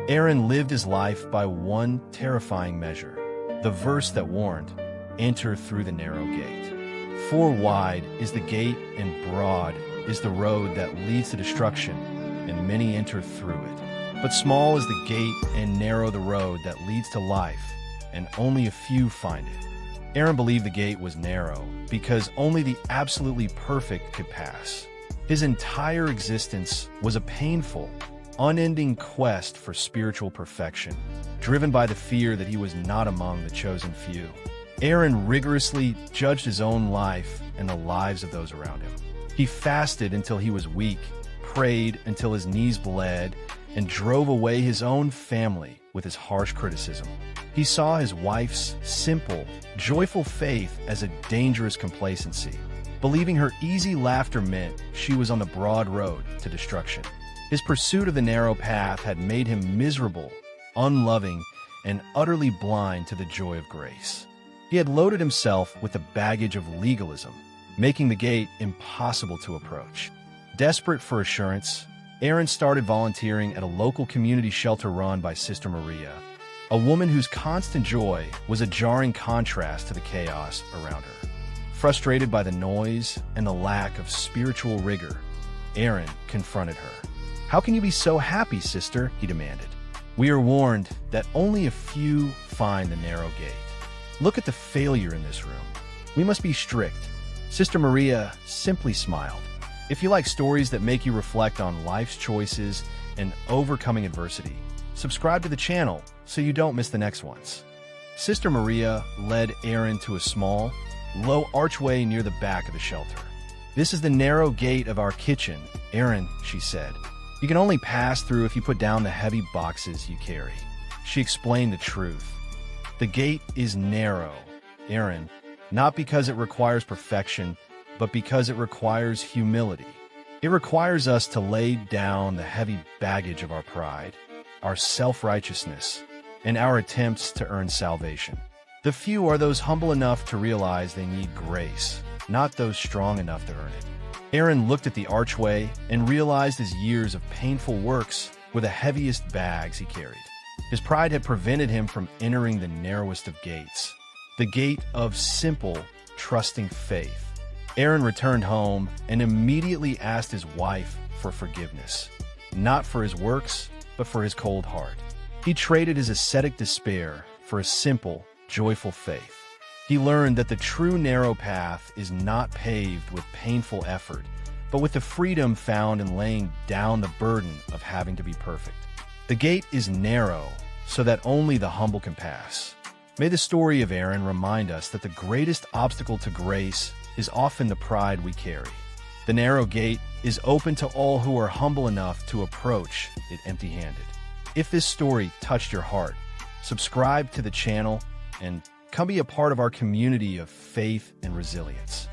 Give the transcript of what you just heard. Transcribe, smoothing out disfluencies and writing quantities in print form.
Aaron lived his life by one terrifying measure, the verse that warned, "Enter through the narrow gate." For wide is the gate and broad is the road that leads to destruction, and many enter through it. But small is the gate and narrow the road that leads to life, and only a few find it. Aaron believed the gate was narrow because only the absolutely perfect could pass. His entire existence was a painful, unending quest for spiritual perfection, driven by the fear that he was not among the chosen few. Aaron rigorously judged his own life and the lives of those around him. He fasted until he was weak, prayed until his knees bled, and drove away his own family with his harsh criticism. He saw his wife's simple, joyful faith as a dangerous complacency, believing her easy laughter meant she was on the broad road to destruction. His pursuit of the narrow path had made him miserable, unloving, and utterly blind to the joy of grace. He had loaded himself with the baggage of legalism, making the gate impossible to approach. Desperate for assurance, Aaron started volunteering at a local community shelter run by Sister Maria, a woman whose constant joy was a jarring contrast to the chaos around her. Frustrated by the noise and the lack of spiritual rigor, Aaron confronted her. "How can you be so happy, sister?" he demanded. "We are warned that only a few find the narrow gate. Look at the failure in this room. We must be strict." Sister Maria simply smiled. If you like stories that make you reflect on life's choices and overcoming adversity, subscribe to the channel so you don't miss the next ones. Sister Maria led Aaron to a small, low archway near the back of the shelter. "This is the narrow gate of our kitchen, Aaron," she said. "You can only pass through if you put down the heavy boxes you carry." She explained the truth. The gate is narrow, Aaron, not because it requires perfection, but because it requires humility. It requires us to lay down the heavy baggage of our pride, our self-righteousness, and our attempts to earn salvation. The few are those humble enough to realize they need grace, not those strong enough to earn it. Aaron looked at the archway and realized his years of painful works were the heaviest bags he carried. His pride had prevented him from entering the narrowest of gates, the gate of simple, trusting faith. Aaron returned home and immediately asked his wife for forgiveness, not for his works, but for his cold heart. He traded his ascetic despair for a simple, joyful faith. He learned that the true narrow path is not paved with painful effort, but with the freedom found in laying down the burden of having to be perfect. The gate is narrow so that only the humble can pass. May the story of Aaron remind us that the greatest obstacle to grace is often the pride we carry. The narrow gate is open to all who are humble enough to approach it empty-handed. If this story touched your heart, subscribe to the channel and come be a part of our community of faith and resilience.